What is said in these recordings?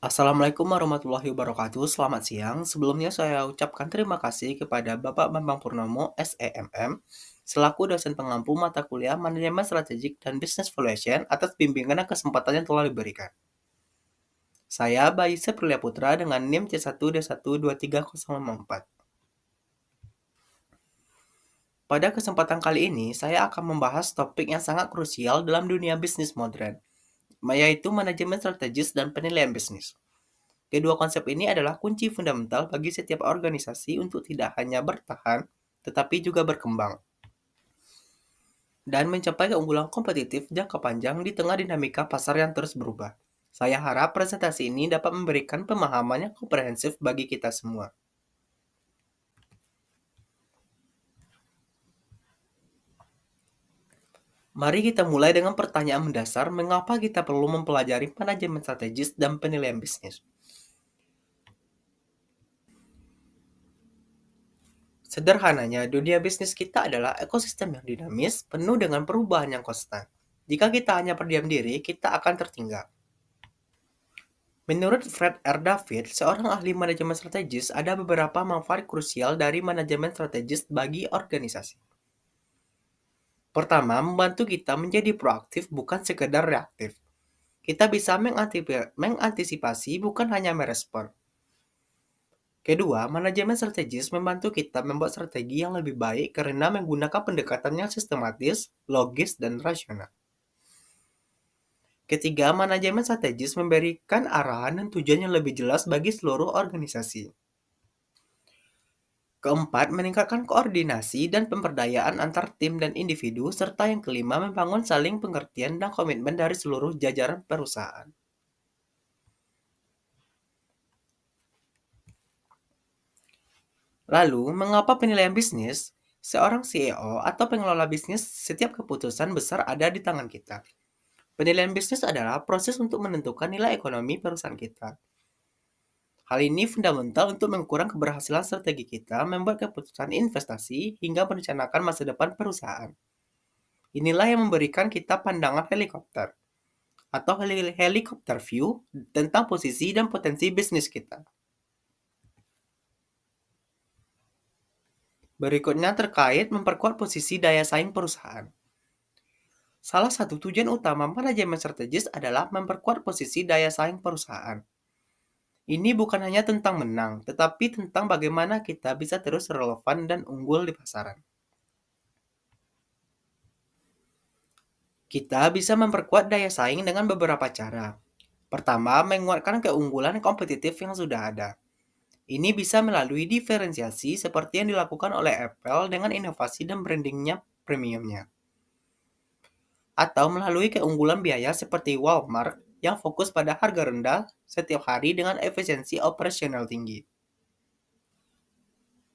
Assalamualaikum warahmatullahi wabarakatuh. Selamat siang. Sebelumnya saya ucapkan terima kasih kepada Bapak Bambang Purnomo, SEMM, selaku dosen pengampu mata kuliah Manajemen Strategik dan Business Valuation atas bimbingan dan kesempatan yang telah diberikan. Saya Bayi Seprilia Putra dengan NIM C1D12304. Pada kesempatan kali ini, saya akan membahas topik yang sangat krusial dalam dunia bisnis modern, yaitu manajemen strategis dan penilaian bisnis. Kedua konsep ini adalah kunci fundamental bagi setiap organisasi untuk tidak hanya bertahan, tetapi juga berkembang dan mencapai keunggulan kompetitif jangka panjang di tengah dinamika pasar yang terus berubah. Saya harap presentasi ini dapat memberikan pemahaman yang komprehensif bagi kita semua. Mari kita mulai dengan pertanyaan mendasar, mengapa kita perlu mempelajari manajemen strategis dan penilaian bisnis? Sederhananya, dunia bisnis kita adalah ekosistem yang dinamis, penuh dengan perubahan yang konstan. Jika kita hanya berdiam diri, kita akan tertinggal. Menurut Fred R. David, seorang ahli manajemen strategis, ada beberapa manfaat krusial dari manajemen strategis bagi organisasi. Pertama, membantu kita menjadi proaktif bukan sekedar reaktif. Kita bisa mengantisipasi bukan hanya merespon. Kedua, manajemen strategis membantu kita membuat strategi yang lebih baik karena menggunakan pendekatan yang sistematis, logis, dan rasional. Ketiga, manajemen strategis memberikan arahan dan tujuan yang lebih jelas bagi seluruh organisasi. Keempat, meningkatkan koordinasi dan pemberdayaan antar tim dan individu, serta yang kelima, membangun saling pengertian dan komitmen dari seluruh jajaran perusahaan. Lalu, mengapa penilaian bisnis? Seorang CEO atau pengelola bisnis, setiap keputusan besar ada di tangan kita. Penilaian bisnis adalah proses untuk menentukan nilai ekonomi perusahaan kita. Hal ini fundamental untuk mengukur keberhasilan strategi kita, membuat keputusan investasi, hingga merencanakan masa depan perusahaan. Inilah yang memberikan kita pandangan helikopter atau helicopter view tentang posisi dan potensi bisnis kita. Berikutnya terkait memperkuat posisi daya saing perusahaan. Salah satu tujuan utama manajemen strategis adalah memperkuat posisi daya saing perusahaan. Ini bukan hanya tentang menang, tetapi tentang bagaimana kita bisa terus relevan dan unggul di pasaran. Kita bisa memperkuat daya saing dengan beberapa cara. Pertama, menguatkan keunggulan kompetitif yang sudah ada. Ini bisa melalui diferensiasi seperti yang dilakukan oleh Apple dengan inovasi dan brandingnya premiumnya. Atau melalui keunggulan biaya seperti Walmart yang fokus pada harga rendah setiap hari dengan efisiensi operasional tinggi.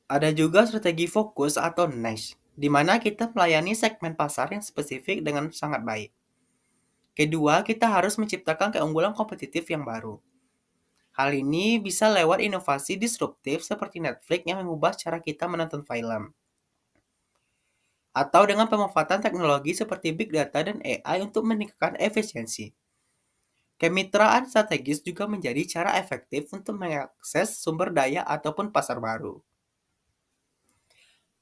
Ada juga strategi fokus atau niche, di mana kita melayani segmen pasar yang spesifik dengan sangat baik. Kedua, kita harus menciptakan keunggulan kompetitif yang baru. Hal ini bisa lewat inovasi disruptif seperti Netflix yang mengubah cara kita menonton film. Atau dengan pemanfaatan teknologi seperti Big Data dan AI untuk meningkatkan efisiensi. Kemitraan strategis juga menjadi cara efektif untuk mengakses sumber daya ataupun pasar baru.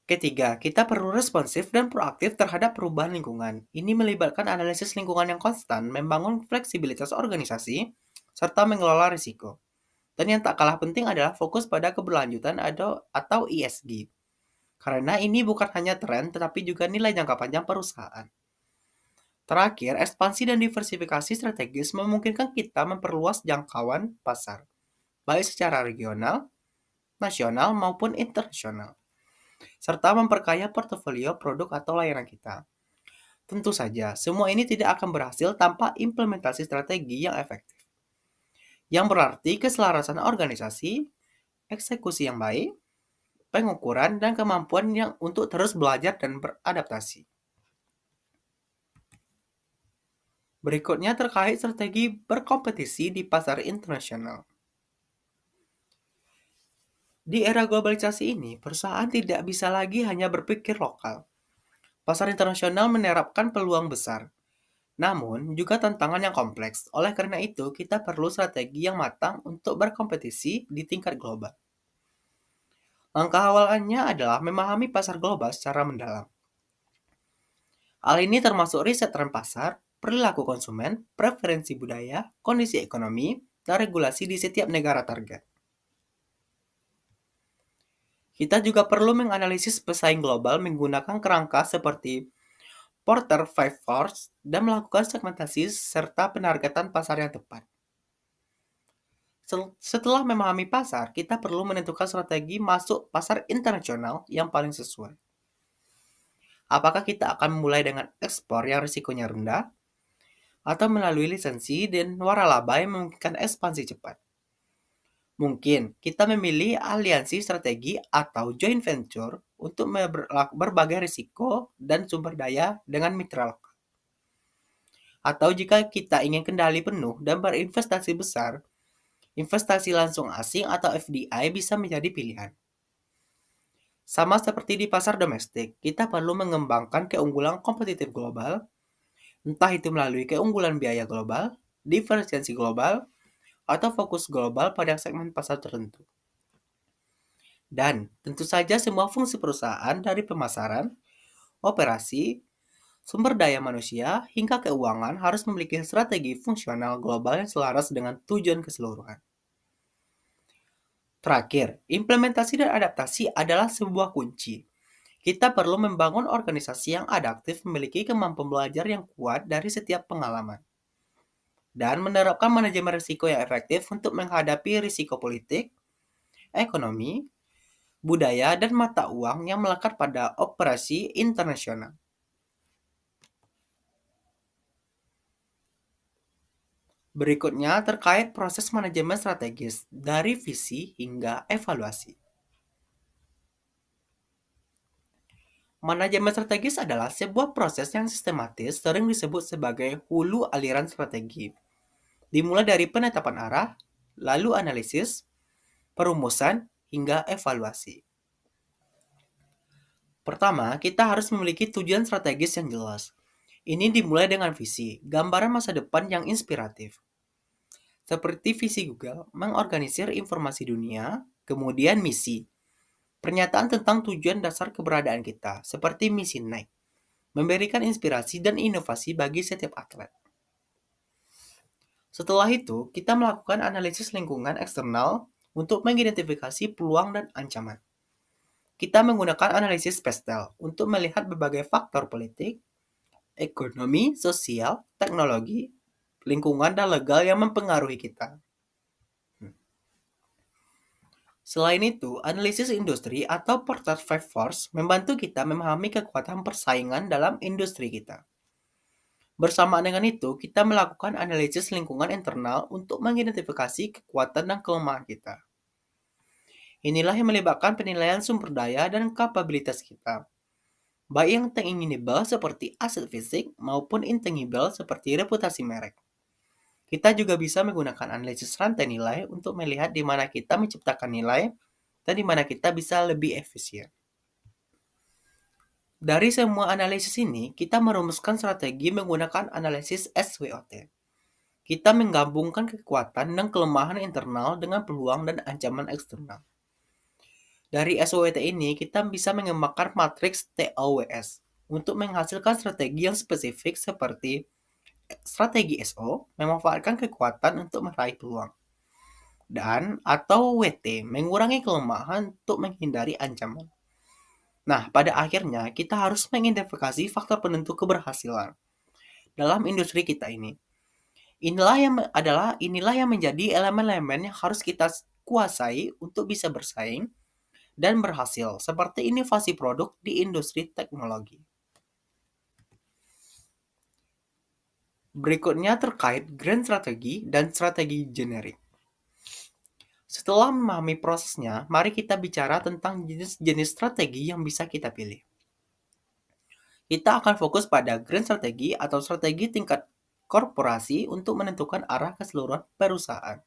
Ketiga, kita perlu responsif dan proaktif terhadap perubahan lingkungan. Ini melibatkan analisis lingkungan yang konstan, membangun fleksibilitas organisasi, serta mengelola risiko. Dan yang tak kalah penting adalah fokus pada keberlanjutan atau ESG. Karena ini bukan hanya tren, tetapi juga nilai jangka panjang perusahaan. Terakhir, ekspansi dan diversifikasi strategis memungkinkan kita memperluas jangkauan pasar, baik secara regional, nasional, maupun internasional, serta memperkaya portofolio produk atau layanan kita. Tentu saja, semua ini tidak akan berhasil tanpa implementasi strategi yang efektif, yang berarti keselarasan organisasi, eksekusi yang baik, pengukuran, dan kemampuan yang untuk terus belajar dan beradaptasi. Berikutnya terkait strategi berkompetisi di pasar internasional. Di era globalisasi ini, perusahaan tidak bisa lagi hanya berpikir lokal. Pasar internasional menerapkan peluang besar. Namun, juga tantangan yang kompleks. Oleh karena itu, kita perlu strategi yang matang untuk berkompetisi di tingkat global. Langkah awalnya adalah memahami pasar global secara mendalam. Hal ini termasuk riset tren pasar, perilaku konsumen, preferensi budaya, kondisi ekonomi, dan regulasi di setiap negara target. Kita juga perlu menganalisis pesaing global menggunakan kerangka seperti Porter 5 Force dan melakukan segmentasi serta penargetan pasar yang tepat. Setelah memahami pasar, kita perlu menentukan strategi masuk pasar internasional yang paling sesuai. Apakah kita akan memulai dengan ekspor yang risikonya rendah, atau melalui lisensi dan waralaba yang memungkinkan ekspansi cepat? Mungkin kita memilih aliansi strategi atau joint venture untuk berbagai risiko dan sumber daya dengan mitra lokal. Atau jika kita ingin kendali penuh dan berinvestasi besar, investasi langsung asing atau FDI bisa menjadi pilihan. Sama seperti di pasar domestik, kita perlu mengembangkan keunggulan kompetitif global, entah itu melalui keunggulan biaya global, diferensiasi global, atau fokus global pada segmen pasar tertentu. Dan tentu saja semua fungsi perusahaan dari pemasaran, operasi, sumber daya manusia, hingga keuangan harus memiliki strategi fungsional global yang selaras dengan tujuan keseluruhan. Terakhir, implementasi dan adaptasi adalah sebuah kunci. Kita perlu membangun organisasi yang adaptif memiliki kemampuan belajar yang kuat dari setiap pengalaman. Dan menerapkan manajemen risiko yang efektif untuk menghadapi risiko politik, ekonomi, budaya, dan mata uang yang melekat pada operasi internasional. Berikutnya terkait proses manajemen strategis dari visi hingga evaluasi. Manajemen strategis adalah sebuah proses yang sistematis sering disebut sebagai hulu aliran strategi. Dimulai dari penetapan arah, lalu analisis, perumusan, hingga evaluasi. Pertama, kita harus memiliki tujuan strategis yang jelas. Ini dimulai dengan visi, gambaran masa depan yang inspiratif. Seperti visi Google, mengorganisir informasi dunia, kemudian misi. Pernyataan tentang tujuan dasar keberadaan kita, seperti misi Nike, memberikan inspirasi dan inovasi bagi setiap atlet. Setelah itu, kita melakukan analisis lingkungan eksternal untuk mengidentifikasi peluang dan ancaman. Kita menggunakan analisis PESTEL untuk melihat berbagai faktor politik, ekonomi, sosial, teknologi, lingkungan, dan legal yang mempengaruhi kita. Selain itu, analisis industri atau Porter 5 Force membantu kita memahami kekuatan persaingan dalam industri kita. Bersamaan dengan itu, kita melakukan analisis lingkungan internal untuk mengidentifikasi kekuatan dan kelemahan kita. Inilah yang melibatkan penilaian sumber daya dan kapabilitas kita, baik yang tangible seperti aset fisik maupun intangible seperti reputasi merek. Kita juga bisa menggunakan analisis rantai nilai untuk melihat di mana kita menciptakan nilai dan di mana kita bisa lebih efisien. Dari semua analisis ini, kita merumuskan strategi menggunakan analisis SWOT. Kita menggabungkan kekuatan dan kelemahan internal dengan peluang dan ancaman eksternal. Dari SWOT ini, kita bisa mengembangkan matriks TOWS untuk menghasilkan strategi yang spesifik seperti strategi SO memanfaatkan kekuatan untuk meraih peluang. Dan atau WT mengurangi kelemahan untuk menghindari ancaman. Nah, pada akhirnya kita harus mengidentifikasi faktor penentu keberhasilan dalam industri kita ini. Inilah yang menjadi elemen-elemen yang harus kita kuasai untuk bisa bersaing dan berhasil, seperti inovasi produk di industri teknologi. Berikutnya terkait grand strategi dan strategi generik. Setelah memahami prosesnya, mari kita bicara tentang jenis-jenis strategi yang bisa kita pilih. Kita akan fokus pada grand strategi atau strategi tingkat korporasi untuk menentukan arah keseluruhan perusahaan.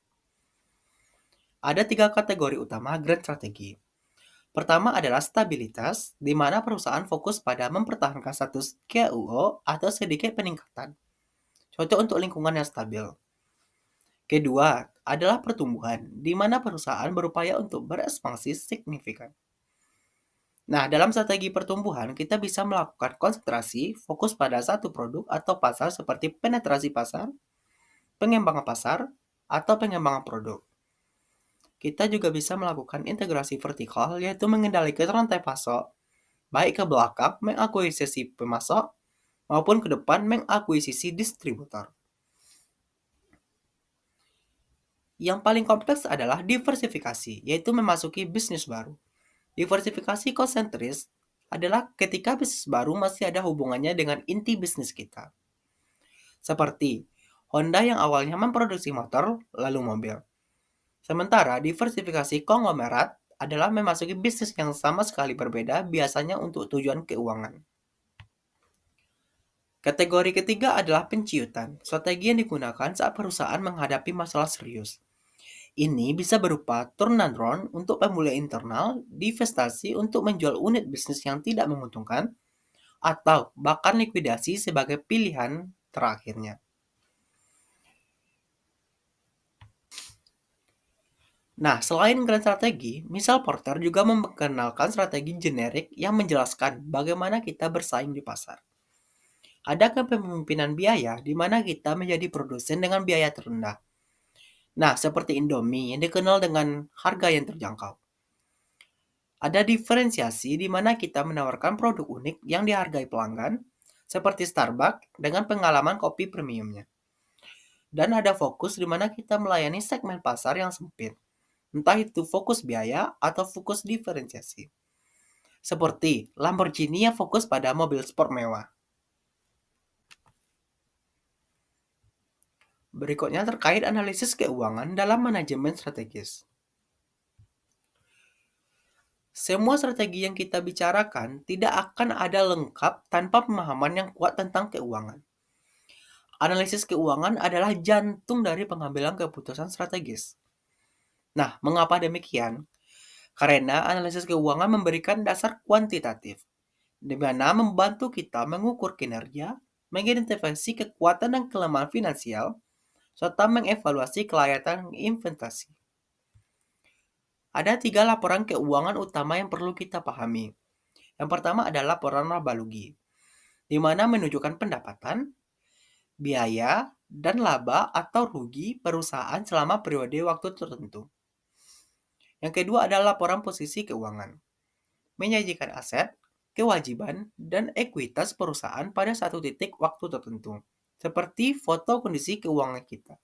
Ada 3 kategori utama grand strategi. Pertama adalah stabilitas, di mana perusahaan fokus pada mempertahankan status KUO atau sedikit peningkatan. cocok untuk lingkungan yang stabil. Kedua adalah pertumbuhan, di mana perusahaan berupaya untuk berekspansi signifikan. Nah, dalam strategi pertumbuhan, kita bisa melakukan konsentrasi, fokus pada satu produk atau pasar seperti penetrasi pasar, pengembangan pasar, atau pengembangan produk. Kita juga bisa melakukan integrasi vertikal, yaitu mengendalikan rantai pasok, baik ke belakang mengakuisisi pemasok, maupun ke depan mengakuisisi distributor. Yang paling kompleks adalah diversifikasi, yaitu memasuki bisnis baru. Diversifikasi konsentris adalah ketika bisnis baru masih ada hubungannya dengan inti bisnis kita. Seperti Honda yang awalnya memproduksi motor, lalu mobil. Sementara diversifikasi konglomerat adalah memasuki bisnis yang sama sekali berbeda, biasanya untuk tujuan keuangan. Kategori ketiga adalah penciutan, strategi yang digunakan saat perusahaan menghadapi masalah serius. Ini bisa berupa turn and run untuk pemulihan internal, divestasi untuk menjual unit bisnis yang tidak menguntungkan, atau bahkan likuidasi sebagai pilihan terakhirnya. Nah, selain grand strategi, Michel Porter juga memperkenalkan strategi generik yang menjelaskan bagaimana kita bersaing di pasar. Ada kepemimpinan biaya di mana kita menjadi produsen dengan biaya terendah. Nah, seperti Indomie yang dikenal dengan harga yang terjangkau. Ada diferensiasi di mana kita menawarkan produk unik yang dihargai pelanggan, seperti Starbucks dengan pengalaman kopi premiumnya. Dan ada fokus di mana kita melayani segmen pasar yang sempit, entah itu fokus biaya atau fokus diferensiasi. Seperti Lamborghini yang fokus pada mobil sport mewah. Berikutnya terkait analisis keuangan dalam manajemen strategis. Semua strategi yang kita bicarakan tidak akan ada lengkap tanpa pemahaman yang kuat tentang keuangan. Analisis keuangan adalah jantung dari pengambilan keputusan strategis. Nah, mengapa demikian? Karena analisis keuangan memberikan dasar kuantitatif, di mana membantu kita mengukur kinerja, mengidentifikasi kekuatan dan kelemahan finansial, serta mengevaluasi kelayakan investasi. Ada 3 laporan keuangan utama yang perlu kita pahami. Yang pertama adalah laporan laba rugi, di mana menunjukkan pendapatan, biaya, dan laba atau rugi perusahaan selama periode waktu tertentu. Yang kedua adalah laporan posisi keuangan, menyajikan aset, kewajiban, dan ekuitas perusahaan pada satu titik waktu tertentu, seperti foto kondisi keuangan kita.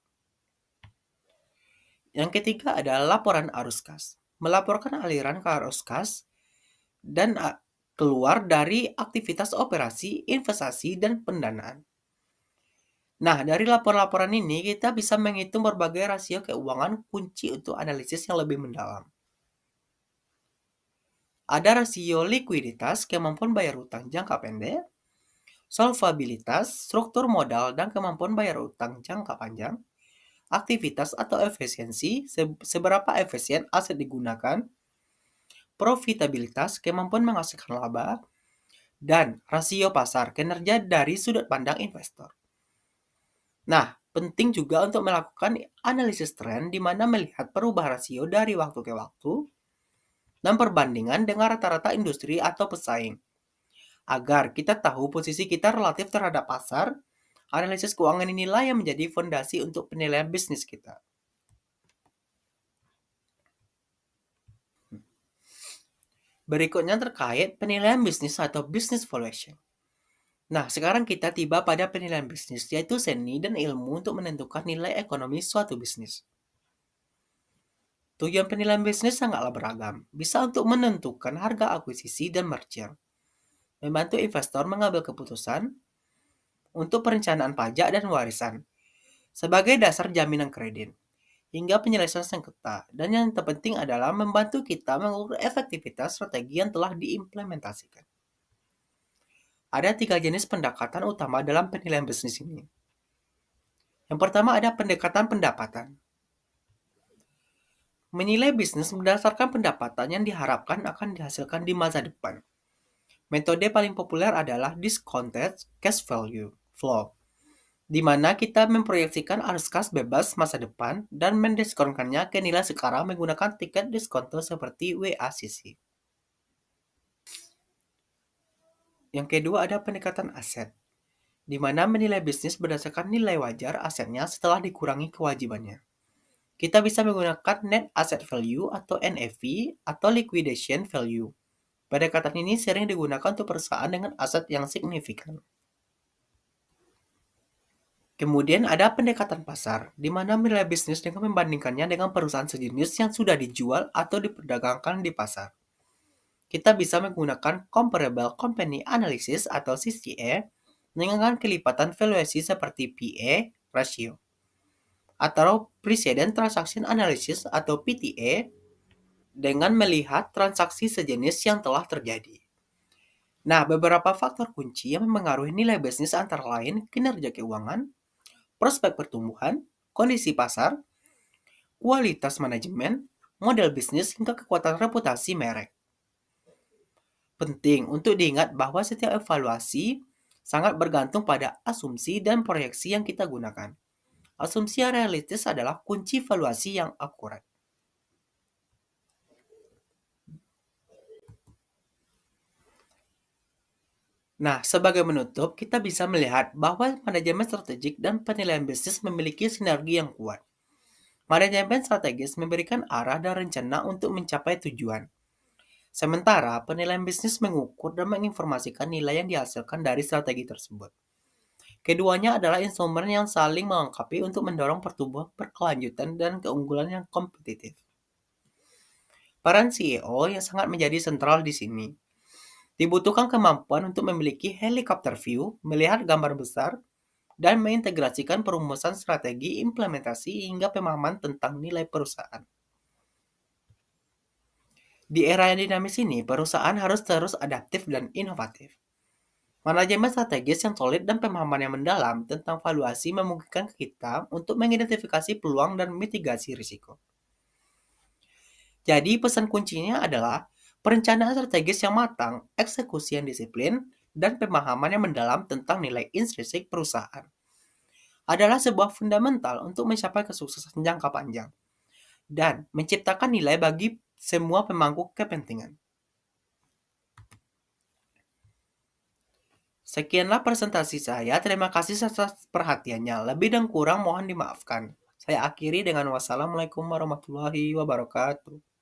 Yang ketiga adalah laporan arus kas, melaporkan aliran ke arus kas dan keluar dari aktivitas operasi, investasi, dan pendanaan. Nah, dari laporan-laporan ini kita bisa menghitung berbagai rasio keuangan kunci untuk analisis yang lebih mendalam. Ada rasio likuiditas, kemampuan bayar utang jangka pendek, solvabilitas, struktur modal, dan kemampuan bayar utang jangka panjang, aktivitas atau efisiensi, seberapa efisien aset digunakan, profitabilitas, kemampuan menghasilkan laba, dan rasio pasar, kinerja dari sudut pandang investor. Nah, penting juga untuk melakukan analisis tren di mana melihat perubahan rasio dari waktu ke waktu dan perbandingan dengan rata-rata industri atau pesaing. Agar kita tahu posisi kita relatif terhadap pasar, analisis keuangan inilah yang menjadi fondasi untuk penilaian bisnis kita. Berikutnya terkait penilaian bisnis atau business valuation. Nah, sekarang kita tiba pada penilaian bisnis, yaitu seni dan ilmu untuk menentukan nilai ekonomi suatu bisnis. Tujuan penilaian bisnis sangatlah beragam, bisa untuk menentukan harga akuisisi dan merger, membantu investor mengambil keputusan untuk perencanaan pajak dan warisan, sebagai dasar jaminan kredit, hingga penyelesaian sengketa, dan yang terpenting adalah membantu kita mengukur efektivitas strategi yang telah diimplementasikan. Ada 3 jenis pendekatan utama dalam penilaian bisnis ini. Yang pertama ada pendekatan pendapatan. Menilai bisnis berdasarkan pendapatan yang diharapkan akan dihasilkan di masa depan. Metode paling populer adalah discounted cash value flow, di mana kita memproyeksikan arus kas bebas masa depan dan mendiskonkannya ke nilai sekarang menggunakan tiket diskonto seperti WACC. Yang kedua ada pendekatan aset, di mana menilai bisnis berdasarkan nilai wajar asetnya setelah dikurangi kewajibannya. Kita bisa menggunakan Net Asset Value atau NAV atau Liquidation Value. Pendekatan ini sering digunakan untuk perusahaan dengan aset yang signifikan. Kemudian ada pendekatan pasar, di mana menilai bisnis dengan membandingkannya dengan perusahaan sejenis yang sudah dijual atau diperdagangkan di pasar. Kita bisa menggunakan Comparable Company Analysis atau CCA dengan kelipatan valuasi seperti PE ratio atau Precedent Transaction Analysis atau PTA dengan melihat transaksi sejenis yang telah terjadi. Nah, beberapa faktor kunci yang mempengaruhi nilai bisnis antara lain kinerja keuangan, prospek pertumbuhan, kondisi pasar, kualitas manajemen, model bisnis, hingga kekuatan reputasi merek. Penting untuk diingat bahwa setiap evaluasi sangat bergantung pada asumsi dan proyeksi yang kita gunakan. Asumsi yang realistis adalah kunci valuasi yang akurat. Nah, sebagai menutup, kita bisa melihat bahwa manajemen strategik dan penilaian bisnis memiliki sinergi yang kuat. Manajemen strategis memberikan arah dan rencana untuk mencapai tujuan. Sementara penilaian bisnis mengukur dan menginformasikan nilai yang dihasilkan dari strategi tersebut. Keduanya adalah instrumen yang saling melengkapi untuk mendorong pertumbuhan berkelanjutan dan keunggulan yang kompetitif. Peran CEO yang sangat menjadi sentral di sini. Dibutuhkan kemampuan untuk memiliki helikopter view, melihat gambar besar, dan mengintegrasikan perumusan strategi implementasi hingga pemahaman tentang nilai perusahaan. Di era yang dinamis ini, perusahaan harus terus adaptif dan inovatif. Manajemen strategis yang solid dan pemahaman yang mendalam tentang valuasi memungkinkan kita untuk mengidentifikasi peluang dan mitigasi risiko. Jadi pesan kuncinya adalah perencanaan strategis yang matang, eksekusi yang disiplin, dan pemahaman yang mendalam tentang nilai intrinsik perusahaan adalah sebuah fundamental untuk mencapai kesuksesan jangka panjang dan menciptakan nilai bagi semua pemangku kepentingan. Sekianlah presentasi saya. Terima kasih atas perhatiannya. Lebih dan kurang mohon dimaafkan. Saya akhiri dengan wassalamualaikum warahmatullahi wabarakatuh.